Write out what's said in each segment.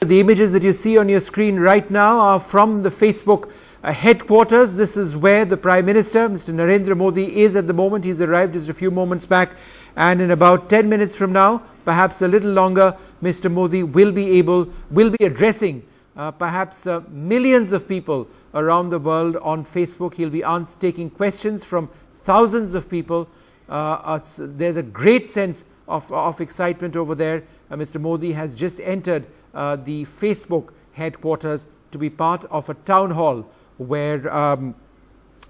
The images that you see on your screen right now are from the Facebook headquarters. This is where the Prime Minister, Mr. Narendra Modi, is at the moment. He's arrived just a few moments back, and in about 10 minutes from now, perhaps a little longer, Mr. Modi will be addressing perhaps millions of people around the world on Facebook. He'll be taking questions from thousands of people. There's a great sense of excitement over there. Mr. Modi has just entered the Facebook headquarters to be part of a town hall where Mark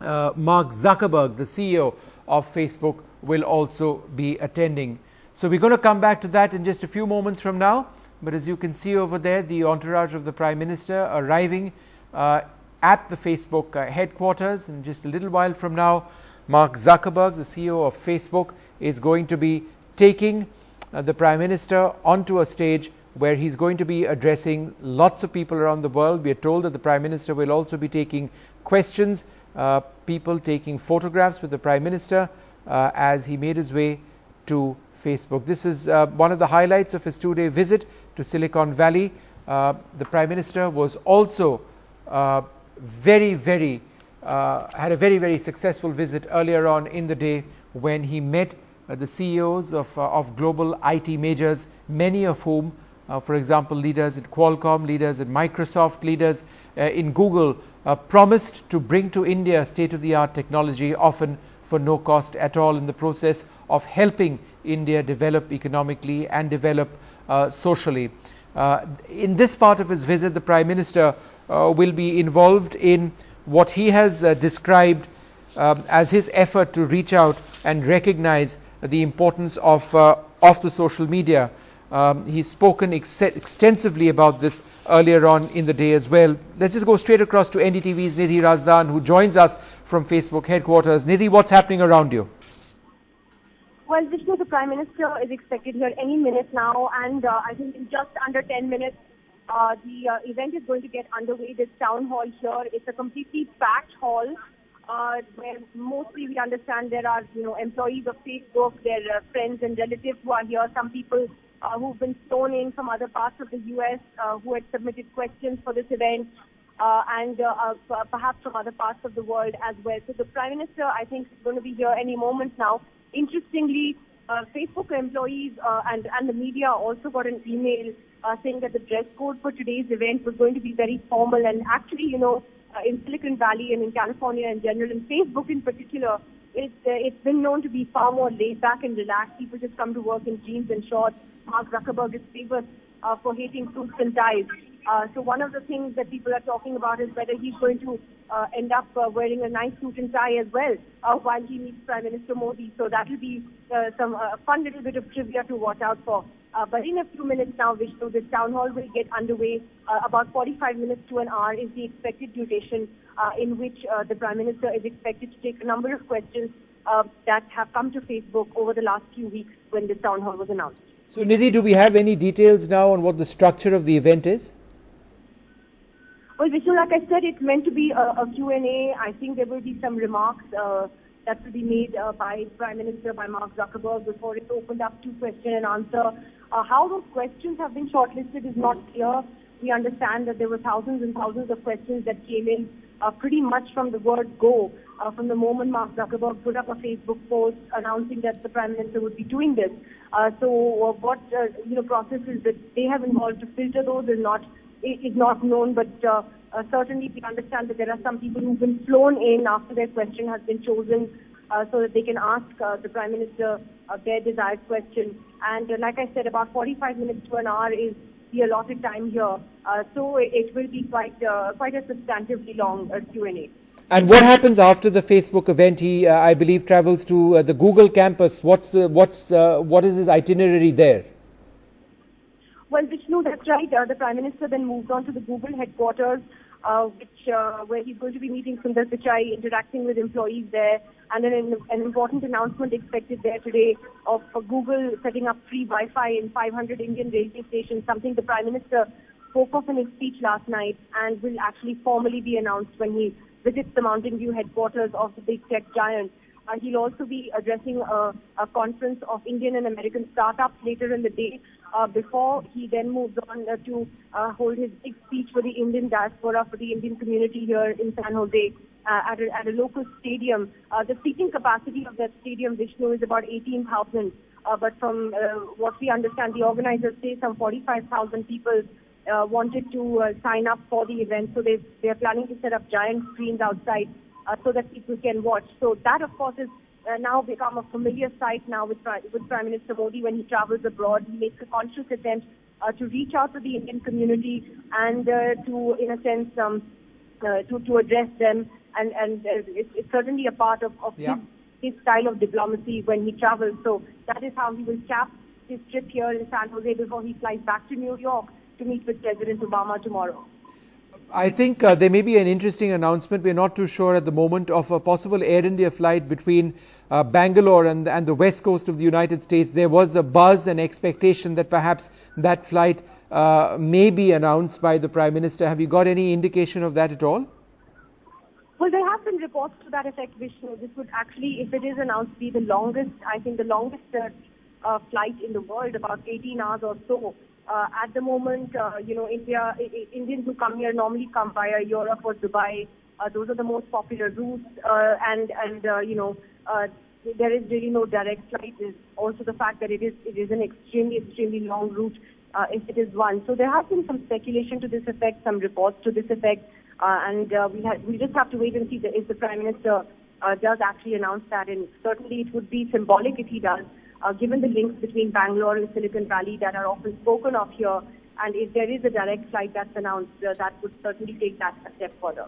Zuckerberg, the CEO of Facebook, will also be attending. So we're going to come back to that in just a few moments from now. But as you can see over there, the entourage of the Prime Minister arriving at the Facebook headquarters. In just a little while from now, Mark Zuckerberg, the CEO of Facebook, is going to be taking the Prime Minister onto a stage where he's going to be addressing lots of people around the world. We are told that the Prime Minister will also be taking questions, people taking photographs with the Prime Minister as he made his way to Facebook. This is one of the highlights of his two-day visit to Silicon Valley. The Prime Minister was also had a very successful visit earlier on in the day when he met the CEOs of global IT majors, many of whom, for example, leaders at Qualcomm, leaders at Microsoft, leaders in Google, promised to bring to India state-of-the-art technology, often for no cost at all, in the process of helping India develop economically and develop socially. In this part of his visit, the Prime Minister will be involved in what he has described as his effort to reach out and recognize the importance of the social media. He's spoken extensively about this earlier on in the day as well. Let's just go straight across to NDTV's Nidhi Razdan, who joins us from Facebook headquarters. Nidhi, what's happening around you? Well, Vishnu, the Prime Minister is expected here any minute now, and I think in just under 10 minutes, the event is going to get underway. This town hall here, it's a completely packed hall, where mostly we understand there are, employees of Facebook, their friends and relatives who are here. Some people who've been flown in from other parts of the U.S. Who had submitted questions for this event, and perhaps from other parts of the world as well. So the Prime Minister, I think, is going to be here any moment now. Interestingly, Facebook employees and the media also got an email saying that the dress code for today's event was going to be very formal. And actually, in Silicon Valley and in California in general, and Facebook in particular, it's been known to be far more laid back and relaxed. People just come to work in jeans and shorts. Mark Zuckerberg is famous for hating suits and ties. So one of the things that people are talking about is whether he's going to end up wearing a nice suit and tie as well while he meets Prime Minister Modi. So that will be some fun little bit of trivia to watch out for. But in a few minutes now, Vishnu, this town hall will get underway. About 45 minutes to an hour is the expected duration in which the Prime Minister is expected to take a number of questions that have come to Facebook over the last few weeks when this town hall was announced. So, Nidhi, do we have any details now on what the structure of the event is? Well, Vishnu, like I said, it's meant to be a Q&A. I think there will be some remarks that will be made by Prime Minister, by Mark Zuckerberg, before it's opened up to question and answer. How those questions have been shortlisted is not clear. We understand that there were thousands and thousands of questions that came in pretty much from the word go, from the moment Mark Zuckerberg put up a Facebook post announcing that the Prime Minister would be doing this. So what processes that they have involved to filter those is not known, but certainly we understand that there are some people who've been flown in after their question has been chosen so that they can ask the Prime Minister their desired question. And like I said, about 45 minutes to an hour is the allotted time here. So it will be quite a substantively long Q&A. And what happens after the Facebook event? He, I believe, travels to the Google campus. What is his itinerary there? Well, Vishnu, that's right. The Prime Minister then moved on to the Google headquarters, where he's going to be meeting Sundar Pichai, interacting with employees there, and then an important announcement expected there today of Google setting up free Wi-Fi in 500 Indian railway stations, something the Prime Minister spoke of in his speech last night and will actually formally be announced when he visits the Mountain View headquarters of the big tech giant. He'll also be addressing a conference of Indian and American startups later in the day, before he then moves on to hold his big speech for the Indian diaspora, for the Indian community here in San Jose at a local stadium. The seating capacity of that stadium, Vishnu, is about 18,000. But from what we understand, the organizers say some 45,000 people wanted to sign up for the event. So they are planning to set up giant screens outside so that people can watch. So that, of course, is now become a familiar sight now with Prime Minister Modi when he travels abroad. He makes a conscious attempt to reach out to the Indian community and to, in a sense, to address them. And it's certainly a part of his style of diplomacy when he travels. So that is how he will cap his trip here in San Jose before he flies back to New York to meet with President Obama tomorrow. I think there may be an interesting announcement. We're not too sure at the moment of a possible Air India flight between Bangalore and the west coast of the United States. There was a buzz and expectation that perhaps that flight may be announced by the Prime Minister. Have you got any indication of that at all? Well, there have been reports to that effect, Vishnu. This would actually, if it is announced, be the longest, I think the longest flight in the world, about 18 hours or so. At the moment, Indians who come here normally come via Europe or Dubai. Those are the most popular routes, there is really no direct flight. There's also the fact that it is an extremely long route, if it is one. So there has been some speculation to this effect, some reports to this effect, we just have to wait and see if the Prime Minister does actually announce that. And certainly it would be symbolic if he does. Given the links between Bangalore and Silicon Valley that are often spoken of here, and if there is a direct flight that's announced, that would certainly take that a step further.